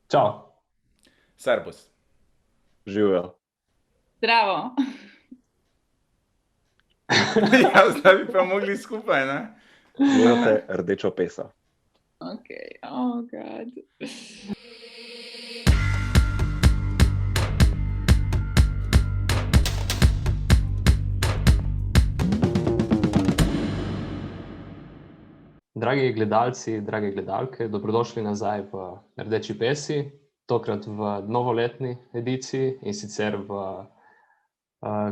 Čau, Servus. Živijo. Zdravo. Ja, zdaj bi pa mogli skupaj, ne? Gledate rdečo peso. Ok, oh god. dragi gledalci, drage gledalke, dobrodošli nazaj v Rdeči pesi, tokrat v novoletni ediciji in sicer v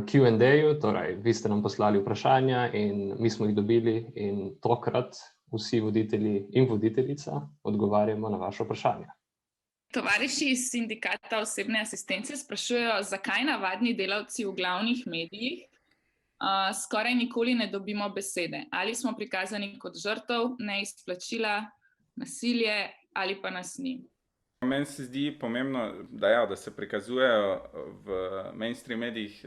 Q&A-ju, torej vi ste nam poslali vprašanja in mi smo jih dobili in tokrat vsi voditelji in voditeljica odgovarjamo na vaše vprašanja. Tovariši iz sindikata osebne asistence sprašujejo, zakaj navadni delavci v glavnih medijih skoraj nikoli ne dobimo besede. Ali smo prikazani kot žrtev, neizplačila, nasilje ali pa nas ni. Meni se zdi pomembno, da se prikazujejo v mainstream medijih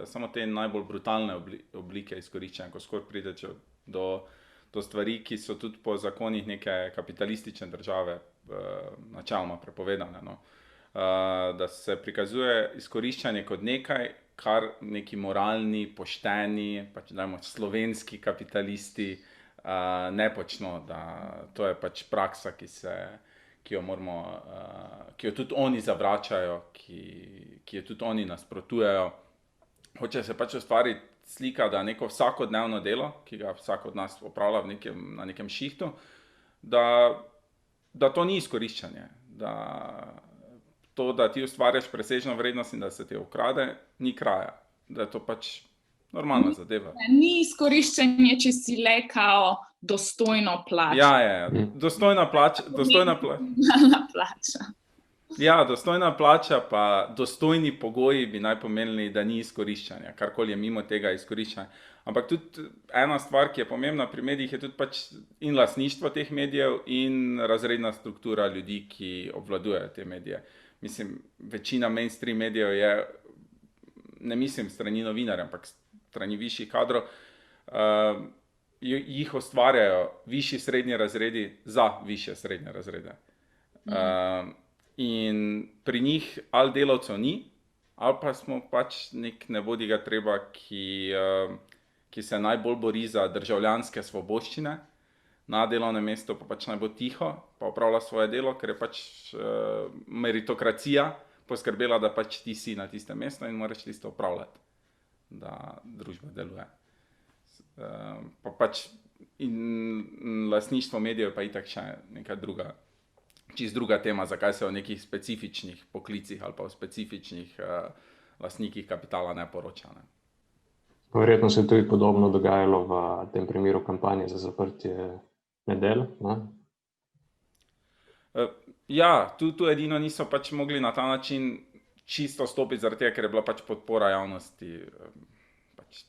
samo te najbolj brutalne oblike izkoriščanja, ko skoraj prideš do stvari, ki so tudi po zakonih neke kapitalistične države načeloma prepovedane. No. Da se prikazuje izkoriščanje kot nekaj, kar neki moralni, pošteni, pač dajmo slovenski kapitalisti ne počno, da to je pač praksa, ki jo tudi oni zavračajo, ki jo tudi oni nasprotujejo. Hoče se pač ustvariti slika, da neko vsakodnevno delo, ki ga vsak od nas opravlja na nekem šihtu, da to ni izkoriščanje, da to, da ti ustvarjaš presežno vrednost in da se ti ukrade, ni kraja, da je to pač normalna zadeva. Ni izkoriščanje, če si le kao dostojno plača. Ja, dostojna plača. Minimalna plača. Ja, dostojna plača pa dostojni pogoji bi naj pomenili, da ni izkoriščanja, karkoli je mimo tega izkoriščanja. Ampak tudi ena stvar, ki je pomembna pri medijih, je tudi pač in lastništvo teh medijev in razredna struktura ljudi, ki obvladujejo te medije. Mislim, večina mainstream medijev je, ne mislim strani novinarjev, ampak strani višjih kadrov, jih ustvarjajo višji srednji razredi za višje srednje razrede. In pri njih ali delavcev ni, ali pa smo pač nek nebodiga treba, ki se najbolj bori za državljanske svoboščine, na delovnem mestu pa pač naj bo tiho, pa opravlja svoje delo, ker je pač meritokracija poskrbela, da pač ti si na tistem mestu in moraš tisto opravljati, da družba deluje. Pa pač in lastništvo medijev pa itak še neka druga, čisto druga tema, zakaj se o nekih specifičnih poklicih ali pa o specifičnih lastnikih kapitala ne poroča. Ne. Verjetno se je tudi podobno dogajalo v tem primeru kampanje za zaprtje nedelj, ne? Ja, tu edino niso pač mogli na ta način čisto stopiti zaradi tega, ker je bila pač podpora javnosti pač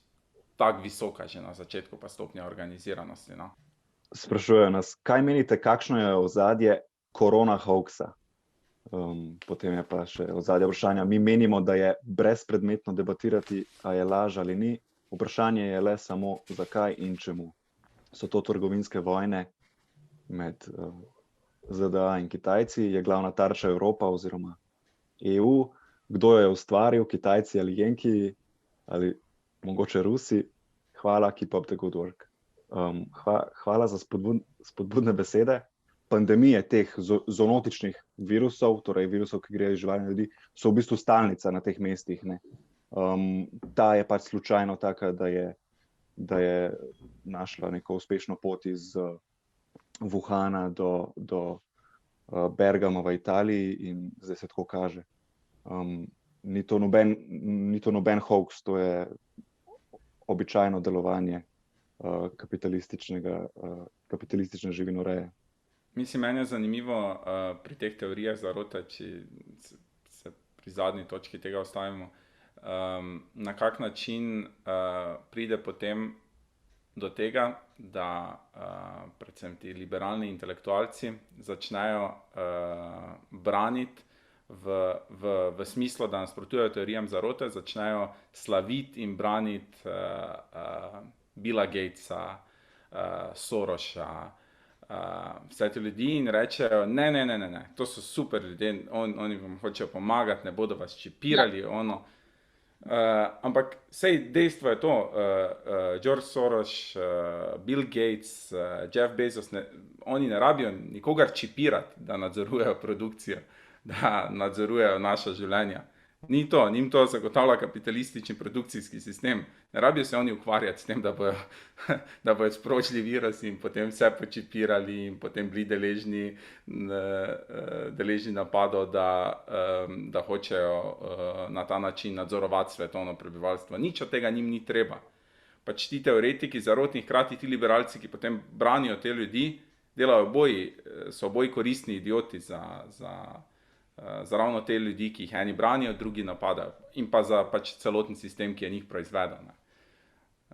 tako visoka že na začetku pa stopnja organiziranosti. No. Sprašujejo nas, kaj menite, kakšno je ozadje korona hoaxa? Potem je pa še ozadje vprašanja. Mi menimo, da je brezpredmetno debatirati, a je laž ali ni. Vprašanje je le samo, zakaj in čemu. So to trgovinske vojne med ZDA in Kitajci? Je glavna tarča Evropa oziroma EU? Kdo jo je ustvaril, Kitajci ali Jenki ali mogoče Rusi? Hvala, keep up the good work. Hvala za spodbudne besede. Pandemije teh zoonotičnih virusov, torej virusov, ki grejo iz živali na ljudi, so v bistvu stalnica na teh mestih. Ne? Ta je pač slučajno taka, da je našla neko uspešno pot iz Wuhana do Bergama v Italiji in zdaj se tako kaže. Ni to noben hoax, to je običajno delovanje kapitalistične živinoreje. Mislim, meni je zanimivo pri teh teorijah zarote, če se pri zadnji točki tega ostavimo, na kak način pride potem do tega, da predvsem ti liberalni intelektualci začnejo braniti v smislu, da nasprotujejo teorijam zarote, začnejo slaviti in braniti Billa Gatesa, Sorosa, vse te ljudi in rečejo, ne, to so super ljudje, oni vam hočejo pomagati, ne bodo vas čipirali, ampak sej dejstvo je to, George Soros, Bill Gates, Jeff Bezos, oni ne rabijo nikogar čipirati, da nadzorujejo produkcijo, da nadzorujejo naša življenja. Ni to, njim to zagotavlja kapitalistični produkcijski sistem. Ne rabijo se oni ukvarjati s tem, da bojo sprožili virus in potem vse počipirali in potem bili deležni napadov, da hočejo na ta način nadzorovati svetovno prebivalstvo. Nič od tega njim ni treba. Pač ti teoretiki zarotni, hkrati ti liberalci, ki potem branijo te ljudi, so oboji koristni idioti za ravno te ljudi, ki jih eni branijo, drugi napadajo. In pa za pač celoten sistem, ki je njih proizvedel.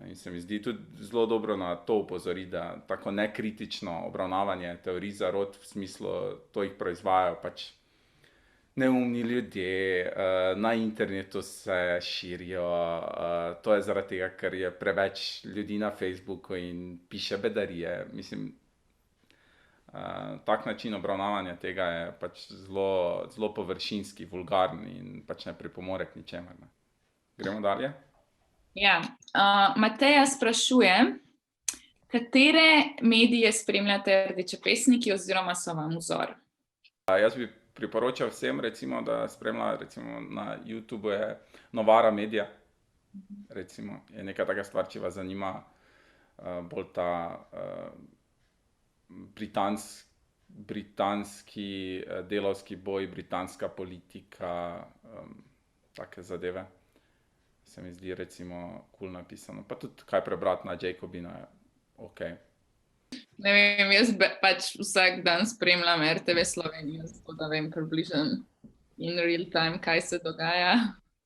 In se mi zdi tudi zelo dobro na to upozoriti, da tako nekritično obravnavanje teorij zarot v smislu, to jih proizvajajo pač neumni ljudje, na internetu se širijo, to je zaradi tega, ker je preveč ljudi na Facebooku in piše bedarije. Mislim, tak način obravnavanja tega je pač zelo površinski, vulgarni in pač ne pripomore k ničemer. Gremo dalje? Ja, Mateja sprašuje, katere medije spremljate rdečepesniki oziroma so vam vzor? Jaz bi priporočal vsem, recimo, da spremljajo, recimo na YouTubeu je Novara Media, recimo, je neka taka stvar, če vas zanima bolj ta britanski delavski boj, britanska politika, take zadeve. Se mi zdi recimo cool napisano. Pa tudi kaj prebrati na Jacobinu je okej. Ne vem, jaz pač vsak dan spremljam RTV Slovenijo, zato da vem približno in real time, kaj se dogaja.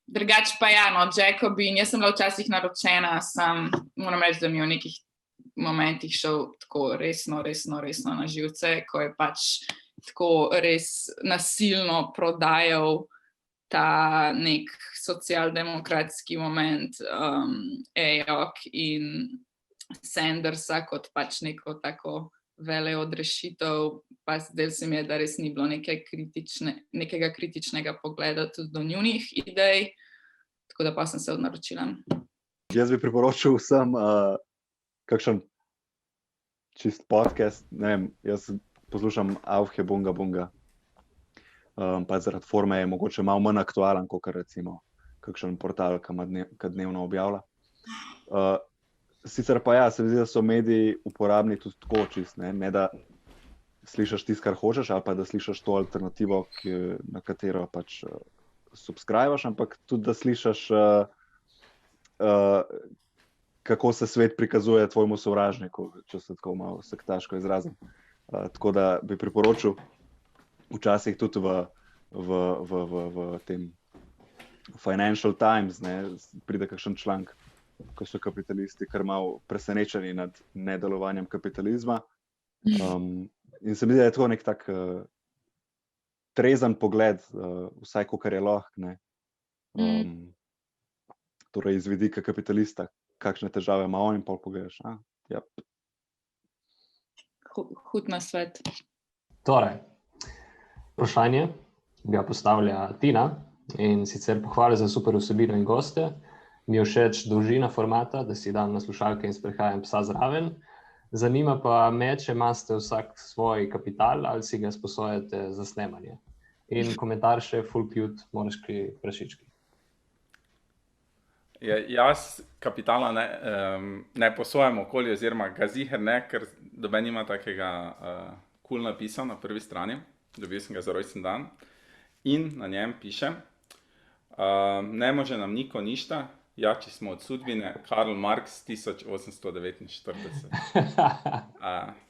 Drugače pa ja, no, Jacobin, jaz sem bila včasih naročena, moram reči, da mi je v nekih momentih šel tako resno na živce, ko je pač tako res nasilno prodajal ta nek socialdemokratski moment EJOK in Sandersa kot pač neko tako veleodrešitev, pa zdaj se mi je, da res ni bilo nekega kritičnega pogleda tudi do njunih idej, tako da pa sem se odnaročila. Jaz bi priporočil vsem kakšen čist podcast, ne vem, jaz poslušam Auhe Bunga Bunga, pa zaradi forme je mogoče malo manj aktualen, kot recimo kakšen portal, ki dnevno objavlja. Sicer pa ja, se mi zdi, da so mediji uporabni tudi tako čist, ne da slišiš tisto, kar hočeš, ali pa da slišiš to alternativo, na katero pač subscribaš, ampak tudi da slišiš kako se svet prikazuje tvojemu sovražniku, če se tako malo sektaško izrazim. Tako da bi priporočil včasih tudi v tem Financial Times, pride kakšen članek, ko so kapitalisti kar malo presenečeni nad nedelovanjem kapitalizma. In se mi zdi, da je tako nek tak trezen pogled, vsaj kakor je lahko, torej iz vidika kapitalista, kakšne težave ima on in pol pogledaš. Yep. Hud na svet. Torej, vprašanje ga postavlja Tina in sicer pohvale za super vsebino in goste. Mi je všeč dolžina formata, da si dam na slušalke in sprehajam psa zraven. Zanima pa me, če imate vsak svoj kapital ali si ga sposojate za snemanje. In komentar še full cute moraški prašički. Jaz kapitala ne posojam okolje oziroma ga ziher ne, ker doben ima takega cool napisa na prvi strani. Dobil sem ga za rojsten dan. In na njem piše, ne može nam niko ništa, jači smo od sudbine, Karl Marx 1849.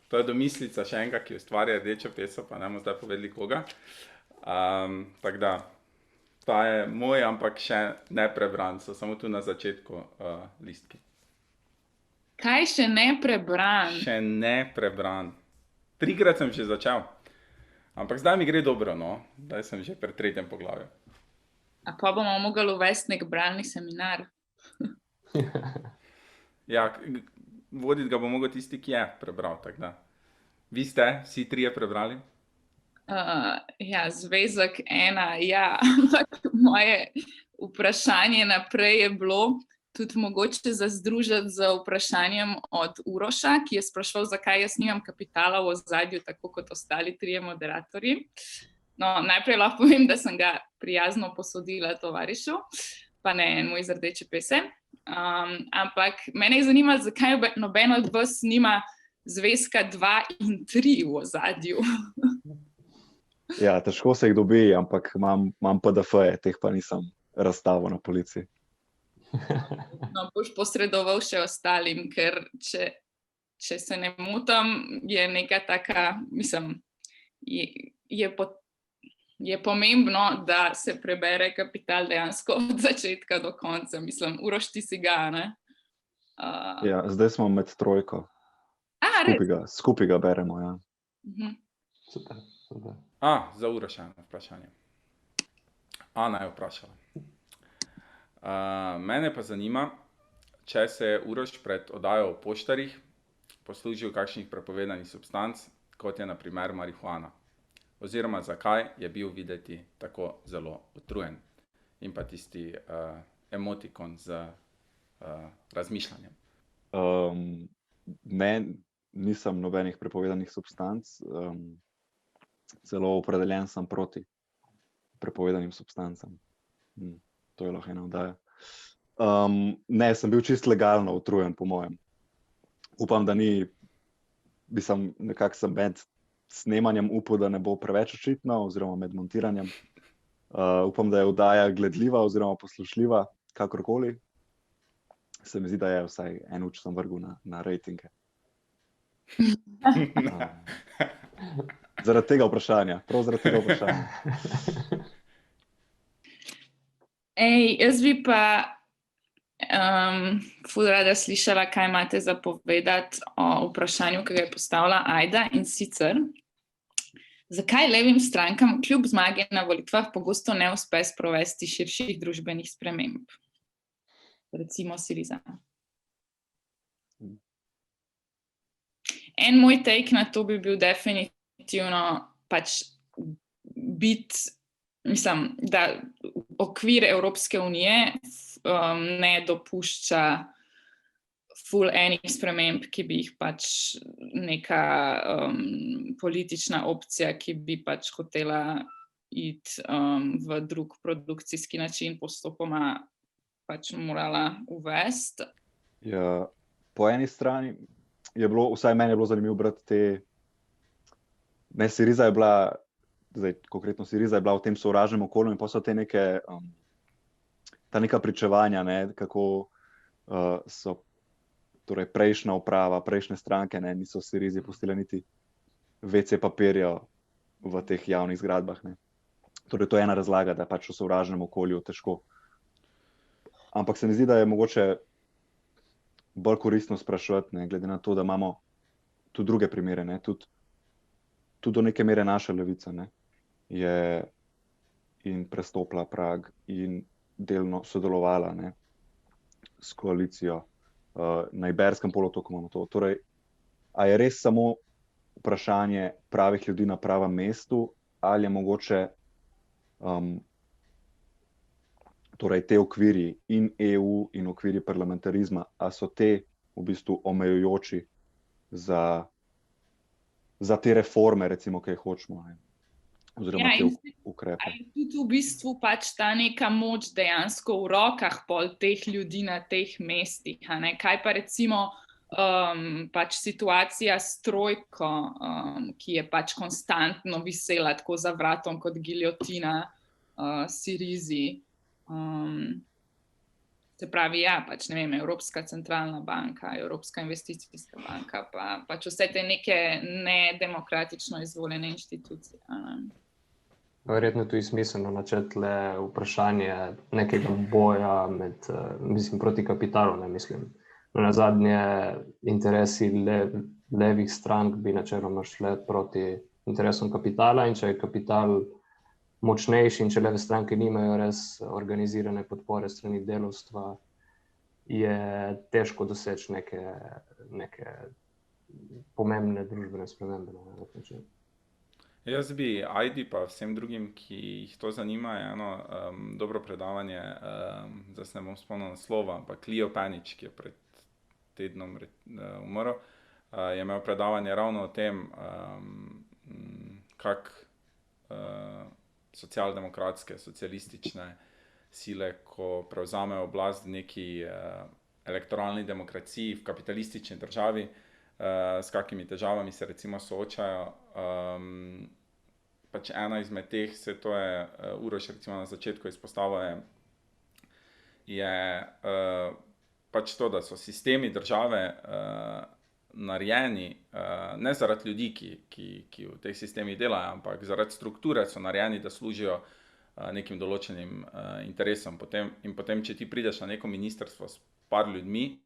To je domislica še enega, ki ustvarja rdečo peso, pa ne bomo zdaj povedali koga. Tako da, ta je moj, ampak še ne prebran, so samo tu na začetku listki. Kaj še ne prebran? Še ne prebran. 3-krat sem že začel. Ampak zdaj mi gre dobro, no. Zdaj sem že pri 3. poglavju. A pa bomo mogli uvesti nek bralni seminar? Ja, voditi ga bo mogel tisti, ki je prebral, tako da. Vi ste vsi trije prebrali? Ja, zvezek 1, ja, ampak moje vprašanje naprej je bilo tudi mogoče zazdružiti z vprašanjem od Uroša, ki je spraševal, zakaj jaz nimam kapitala v ozadju, tako kot ostali trije moderatorji. No, najprej lahko povem, da sem ga prijazno posodila tovarišu, pa ne enemu iz Rdeče pese. Ampak mene je zanimalo, zakaj noben od vas nima zvezka 2 in 3 v ozadju. Ja, težko se jih dobi, ampak imam PDF-je, teh pa nisem razstavil na policiji. No, boš posredoval še ostalim, ker če se ne motim, je neka taka, mislim, je pomembno, da se prebere Kapital dejansko od začetka do konca. Mislim, Uroš, ti si ga, ne? Ja, zdaj smo med trojko. Skupaj ga beremo, ja. Super. Za Uroša eno vprašanje. Ana je vprašala. Mene pa zanima, če se je Uroš pred oddajo o poštarjih poslužil kakšnih prepovedanih substanc, kot je na primer marihuana. Oziroma, zakaj je bil videti tako zelo utrujen. In pa tisti emotikon z razmišljanjem. Ne, nisem nobenih prepovedanih substanc. Celo opredeljen sem proti prepovedanim substancam. To je lahko ena oddaja. Ne, sem bil čisto legalno utrujen, po mojem. Upam, da ni, nekako sem med snemanjem upal, da ne bo preveč očitno, oziroma med montiranjem. Upam, da je oddaja gledljiva oziroma poslušljiva, kakorkoli. Se mi zdi, da je vsaj en uč sem vrgel na rejtinge. Zaradi tega vprašanja, prav zaradi tega vprašanja. Jaz bi pa ful rada slišala, kaj imate za povedati o vprašanju, ki ga je postavila Ajda, in sicer, zakaj levim strankam kljub zmagi na volitvah pogosto ne uspe sprovesti širših družbenih sprememb? Recimo Syriza. En moj take na to bi bil definitivno pač biti, mislim, da okvir Evropske unije ne dopušča ful enih sprememb, ki bi jih pač neka politična opcija, ki bi pač hotela iti v drug produkcijski način postopoma pač morala uvesti. Ja, po eni strani je bilo, vsaj meni je bilo zanimivo brati te, ne, Syriza je bila, zdaj konkretno Syriza je bila v tem sovražnem okolju in pa so te neke, ta neka pričevanja, ne, kako so torej prejšnja uprava, prejšnje stranke, ne, niso Syrizi pustile niti WC papirja v teh javnih zgradbah, ne. Torej to je ena razlaga, da pač v sovražnem okolju težko. Ampak se mi zdi, da je mogoče bolj koristno spraševati, ne, glede na to, da imamo tudi druge primere, ne, tudi do neke mere naša levica, ne, je in prestopila prag in delno sodelovala, ne, s koalicijo. Na Iberskem polotoku imamo to. Torej, a je res samo vprašanje pravih ljudi na pravem mestu, ali je mogoče torej te okviri in EU in okviri parlamentarizma, a so te v bistvu omejujoči za te reforme, recimo, ki jih hočemo, ne? Oziroma te ukrepe. Ali tudi v bistvu pač ta neka moč dejansko v rokah pol teh ljudi na teh mestih, a ne? Kaj pa recimo pač situacija s trojko, ki je pač konstantno visela tako za vratom kot giljotina Syrizi. Se pravi, ja, pač ne vem, Evropska centralna banka, Evropska investicijska banka, pa pač vse te neke nedemokratično izvoljene inštitucije. Verjetno tu je smiselno načeti le vprašanje nekega boja med, proti kapitalu, ne mislim. Na zadnje interesi levih strank bi načeloma šle proti interesom kapitala, in če je kapital močnejši in če leve stranke nimajo res organizirane podpore strani delavstva, je težko doseči neke pomembne družbene spremembe na nek način. Jaz bi Ajdi pa vsem drugim, ki jih to zanima, je eno dobro predavanje, zdaj se ne bom spomnil naslova, ampak Leo Panič, ki je pred tednom umrl, je imel predavanje ravno o tem, kako socialdemokratske, socialistične sile, ko prevzamejo oblast v neki elektoralni demokraciji, v kapitalistični državi, s kakimi težavami se recimo soočajo. Pač ena izmed teh, se to je Uroš recimo na začetku izpostavil, je pač to, da so sistemi države narejeni ne zaradi ljudi, ki v teh sistemih delajo, ampak zaradi strukture so narejeni, da služijo nekim določenim interesom. In potem, če ti prideš na neko ministrstvo s par ljudmi,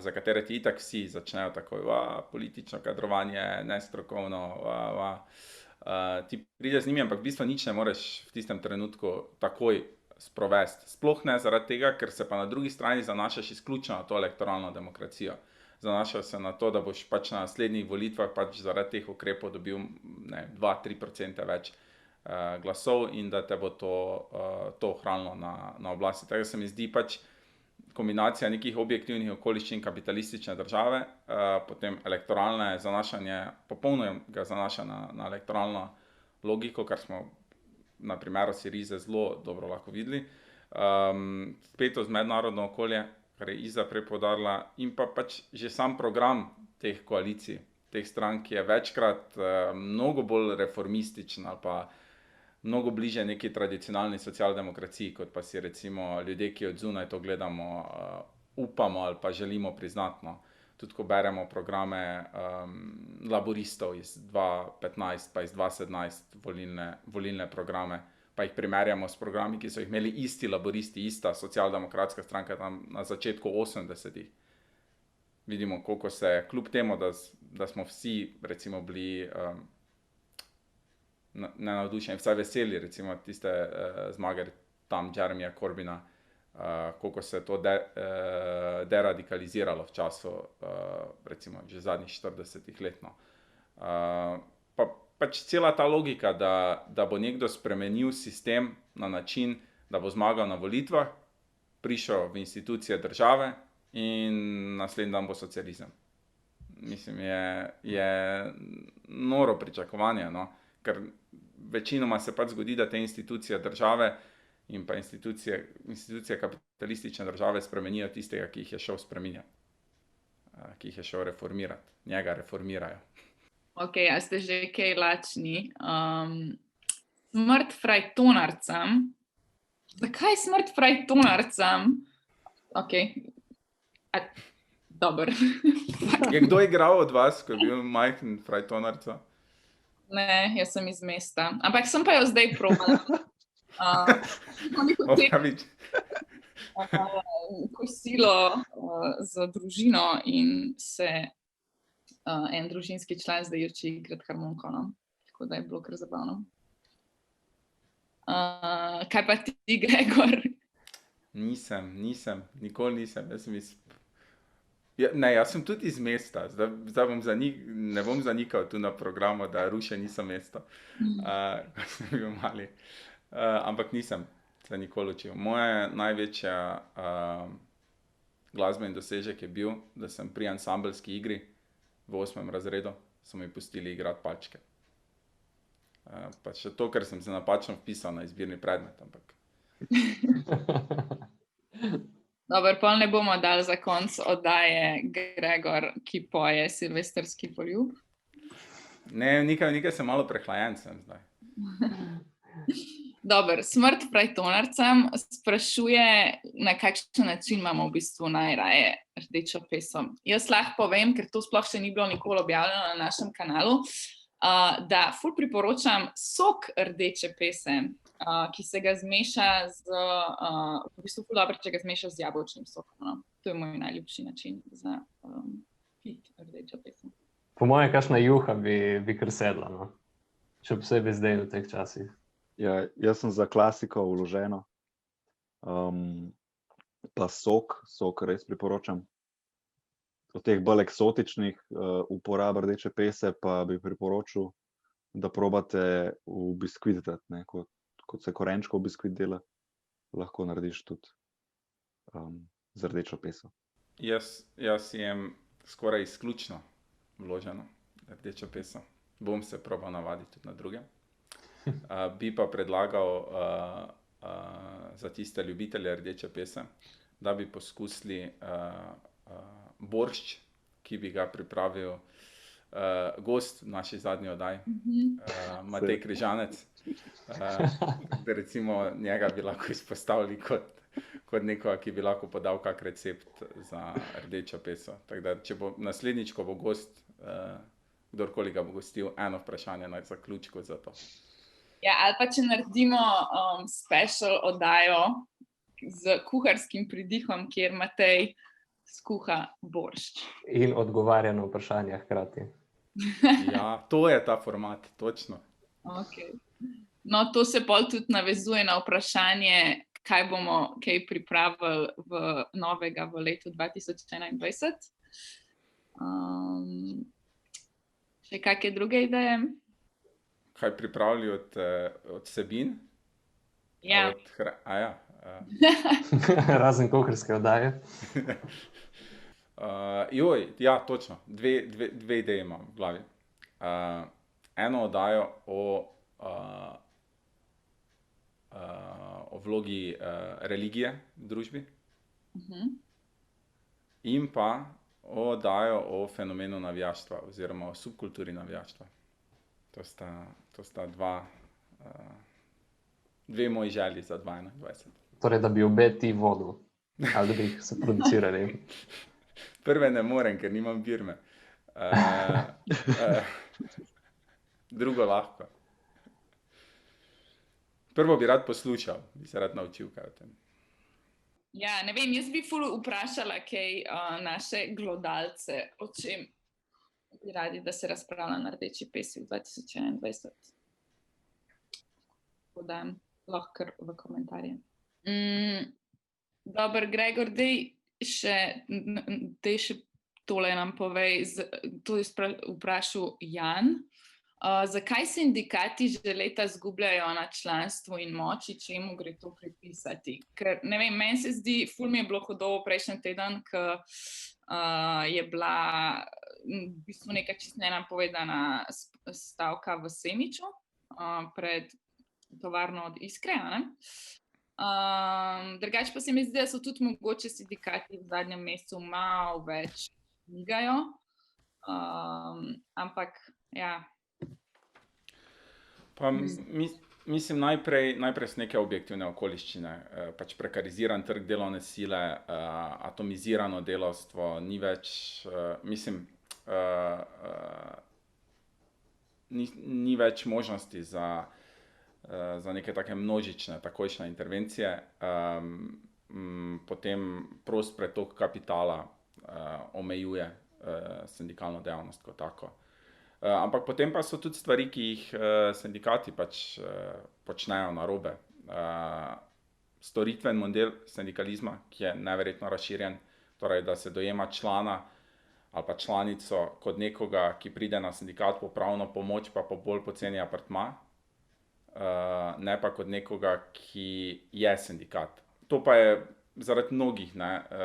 za katere ti itak vsi začnejo takoj, politično kadrovanje, nestrokovno, ti prideš z njimi, ampak v bistvu nič ne moreš v tistem trenutku takoj sprovesti. Sploh ne zaradi tega, ker se pa na drugi strani zanašaš izključno na to elektoralno demokracijo. Zanašaš se na to, da boš pač na naslednjih volitvah pač zaradi teh ukrepov dobil 2-3% več glasov in da te bo to ohranilo na oblasti. Tako se mi zdi pač kombinacija nekih objektivnih okoliščin kapitalistične države, potem elektoralne zanašanje, popolnega zanašanja na elektoralno logiko, kar smo na primeru Syrize zelo dobro lahko videli, vpetost v mednarodno okolje, kar je Iza prej poudarila, in pa pač že sam program teh koalicij, teh strank, ki je večkrat mnogo bolj reformističen ali pa mnogo bliže neki tradicionalni socialdemokraciji, kot pa si recimo ljudje, ki od zunaj to gledamo, upamo ali pa želimo priznati. Tudi ko beremo programe laboristov iz 2015 pa iz 2017 volilne programe, pa jih primerjamo s programi, ki so jih imeli isti laboristi, ista socialdemokratska stranka tam na začetku 80-ih. Vidimo, koliko se, kljub temu, da smo vsi recimo bili ne navdušeni, vsaj veseli, recimo tiste zmage tam Jeremyja Corbyna, koliko se je to deradikaliziralo v času, recimo že zadnjih 40 let. Pač cela ta logika, da bo nekdo spremenil sistem na način, da bo zmagal na volitvah, prišel v institucije države in naslednji dan bo socializem. Mislim, je noro pričakovanje, ker večinoma se pač zgodi, da te institucije države in pa institucije kapitalistične države spremenijo tistega, ki jih je šel spreminjati, ki jih je šel reformirati. Njega reformirajo. Ok, a ste že kaj lačni? Smrt frajtonarcem. Zakaj smrt frajtonarcem? Ok, dober. Je kdo igral od vas, ko je bil majhen frajtonarca? Ne, jaz sem iz mesta. Ampak sem pa jo zdaj probala. Kosilo za družino in se en družinski član zdaj uči igrati harmoniko. Tako da je bilo kar zabavno. Kaj pa ti, Gregor? Nisem, nikoli nisem. Jaz sem tudi iz mesta, zdaj ne bom zanikal tu na programu, da Ruše niso mesto, ko sem bil mali, ampak nisem se nikoli učil. Moja največja glasbeni dosežek je bil, da sem pri ansambelski igri v 8. razredu, so mi pustili igrati palčke. Pa še to, ker sem se napačno vpisal na izbirni predmet, ampak... Dobar, pol ne bomo dali za konc oddaje Gregor, ki poje Silvestrski poljub. Ne, nekaj sem malo prehlajen sem zdaj. Dobar, smrt frajtonarcem sprašuje, na kakšen način imamo v bistvu najraje rdečo peso. Jaz lahko povem, ker to sploh še ni bilo nikoli objavljeno na našem kanalu, da ful priporočam sok rdeče pese, ki se ga zmeša v bistvu ful dobro, če ga zmeša z jabolčnim sokom. To je moj najljubši način za pit rdečo peso. Po moje, kakšna juha bi kar sedla, še posebej zdaj v teh časih. Ja, jaz sem za klasiko vloženo. Pa sok res priporočam. od teh bolj eksotičnih uporab rdeče pese pa bi priporočil, da probate v biskvit dati, ne, kot se korenčkov biskvit dela, lahko narediš tudi z rdečo peso. Jaz jem skoraj izključno vloženo rdečo peso. Bom se probal navaditi tudi na druge. Bi pa predlagal za tiste ljubitelje rdeče pese, da bi poskusili boršč, ki bi ga pripravil gost v naši zadnji oddaji, Matej Križanec. Recimo njega bi lahko izpostavili kot nekoga, ki bi lahko podal kak recept za rdečo peso. Tako da, če bo naslednjič, ko bo gost, kdorkoli ga bo gostil, eno vprašanje na zaključku za to. Ja, ali pa če naredimo special oddajo z kuharskim pridihom, kjer Matej skuha boršč. In odgovarja na vprašanja hkrati. Ja, to je ta format, točno. Okay. No, to se pol tudi navezuje na vprašanje, kaj bomo pripravili novega v letu 2021. Še kakšne druge ideje? Kaj pripravili od vsebin? Ja. Razen kuharske oddaje. Ja, točno. Dve ideje imam v glavi. Eno oddajo o vlogi religije v družbi. In pa oddajo o fenomenu navijaštva oziroma o subkulturi navijaštva. To sta dve moji želji za 2021. Torej, da bi obe ti vodil, ali da bi jih se producirali. Prve ne morem, ker nimam birme. Drugo lahko. Prvo bi rad poslušal, bi se rad naučil kaj o tem. Ja, ne vem, jaz bi ful vprašala kaj naše glodalce, o čem bi radi, da se razpravlja na rdeči pesi v 2021. Podam lahko v komentarje. Dobar, Gregor, dej še tole nam povej, to je vprašal Jan. Zakaj sindikati že leta izgubljajo na članstvu in moči, čemu gre to pripisati? Ker, ne vem, meni se zdi, ful mi je bilo hudo prejšnji teden, ko je bila v bistvu neka čisto nenapovedana stavka v Semiču pred tovarno od Iskre, ne? Drugače pa se mi zdi, da so tudi mogoče sindikati v zadnjem mesecu malo več migajo, ampak ja. Pa mislim najprej so neke objektivne okoliščine, pač prekariziran trg delovne sile, atomizirano delavstvo, ni več, ni več možnosti za neke take množične, takojšnje intervencije, potem prost pretok kapitala omejuje sindikalno dejavnost kot tako. Ampak potem pa so tudi stvari, ki jih sindikati pač počnejo narobe. Storitven model sindikalizma, ki je neverjetno razširjen, torej da se dojema člana ali pa članico kot nekoga, ki pride na sindikat po pravno pomoč pa po bolj poceni apartma, ne pa kot nekoga, ki je sindikat. To pa je zaradi mnogih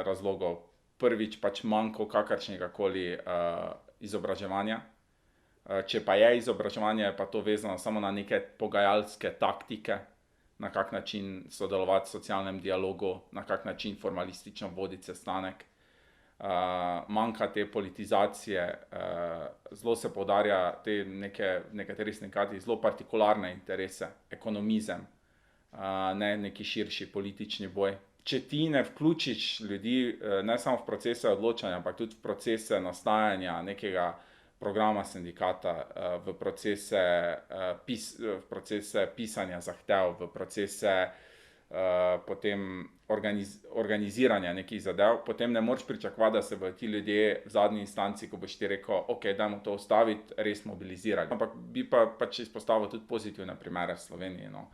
razlogov. Prvič pač manjko kakršnega koli izobraževanja. Če pa je izobraževanje, pa to vezano samo na neke pogajalske taktike, na kak način sodelovati v socialnem dialogu, na kak način formalistično voditi sestanek. Manjka te politizacije, zelo se poudarja te nekateri sindikati zelo partikularne interese, ekonomizem, ne neki širši politični boj. Če ti ne vključiš ljudi ne samo v procese odločanja, ampak tudi v procese nastajanja nekega programa sindikata, v procese pisanja zahtev, v procese potem organiziranja nekih zadev, potem ne moreš pričakovati, da se bodo ti ljudje v zadnji instanci, ko boš ti rekel, ok, dajmo to ustaviti, res mobilizirali. Ampak bi pa pač izpostavil tudi pozitivne primere v Sloveniji, no.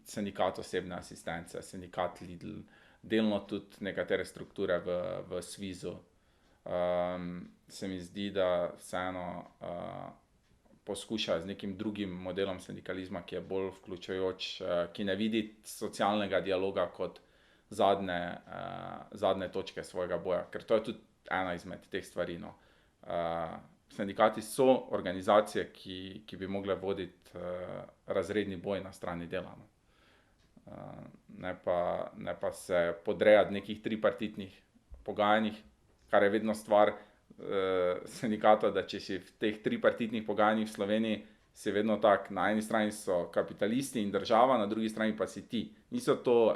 Sindikat osebne asistence, sindikat Lidl, delno tudi nekatere strukture v Svizu. Se mi zdi, da vseeno poskušajo z nekim drugim modelom sindikalizma, ki je bolj vključujoč, ki ne vidi socialnega dialoga kot zadnje točke svojega boja, ker to je tudi ena izmed teh stvari. No. Sindikati so organizacije, ki bi mogle voditi razredni boj na strani dela. No. Ne pa se podrejati nekih tripartitnih pogajanjih, kar je vedno stvar sindikata, da če si v teh tripartitnih pogajanjih v Sloveniji, si vedno tak, na eni strani so kapitalisti in država, na drugi strani pa si ti. Niso to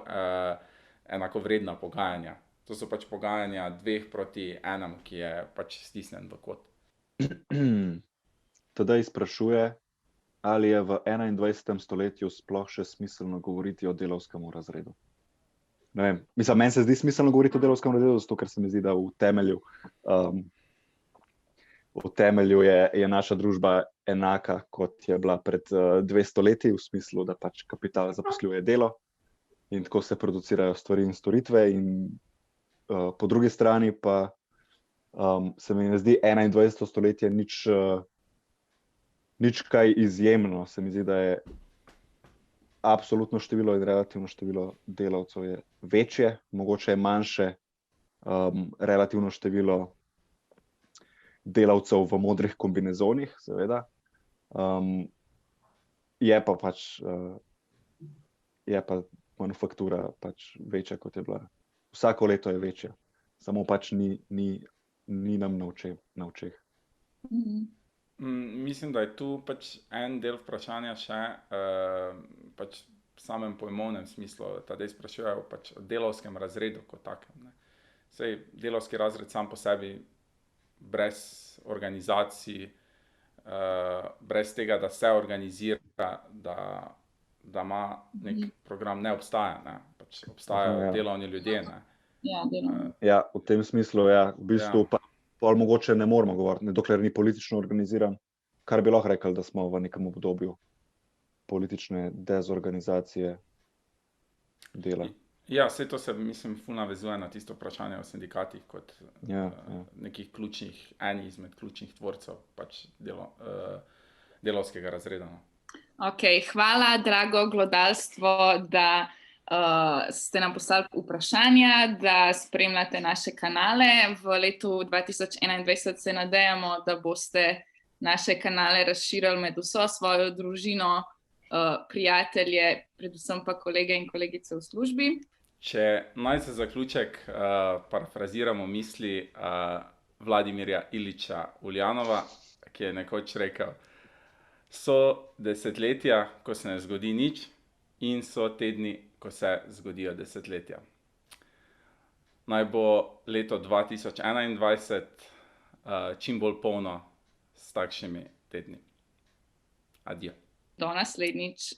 enakovredna pogajanja. To so pač pogajanja 2 proti 1, ki je pač stisnen v kot. Tadej sprašuje, ali je v 21. stoletju sploh še smiselno govoriti o delavskem razredu. Ne vem, mislim, meni se zdi smiselno govoriti o delavskem razredu, zato ker se mi zdi, da v temelju je naša družba enaka, kot je bila pred 200 leti, v smislu, da pač kapital zaposluje delo in tako se producirajo stvari in storitve. In po drugi strani pa se mi ne zdi 21. stoletje nič kaj izjemno. Se mi zdi, da je absolutno število in relativno število delavcev je večje, mogoče je manjše relativno število delavcev v modrih kombinezonih, seveda. Je pa pač manufaktura pač večja, kot je bila. Vsako leto je večja, samo pač ni nam na očeh. Mislim, da je tu pač en del vprašanja še pač v samem pojmovnem smislu. Tadej sprašujejo pač o delavskem razredu kot takem. Ne. Sej delavski razred sam po sebi brez organizacij, brez tega, da se organizira, da ima nek program, ne obstaja. Ne. Pač obstajajo delovni ljudje. Ne. Ja, v tem smislu, ja, v bistvu pa pol mogoče ne moramo govoriti, dokler ni politično organiziran, kar bi lahko rekli, da smo v nekem obdobju politične dezorganizacije dela. Ja, saj to se, mislim, ful navezuje na tisto vprašanje o sindikatih kot nekih ključnih, eni izmed ključnih tvorcev pač delavskega razreda. No. Ok, hvala, drago glodalstvo, da ste nam poslali vprašanja, da spremljate naše kanale. V letu 2021 se nadejamo, da boste naše kanale razširili med vso svojo družino, prijatelje, predvsem pa kolege in kolegice v službi. Če naj za zaključek parafraziramo misli Vladimirja Iliča Uljanova, ki je nekoč rekel: so desetletja, ko se ne zgodi nič, in so tedni, ko se zgodijo desetletja. Naj bo leto 2021 čim bolj polno s takšnimi tedni. Adijo. Do naslednjič.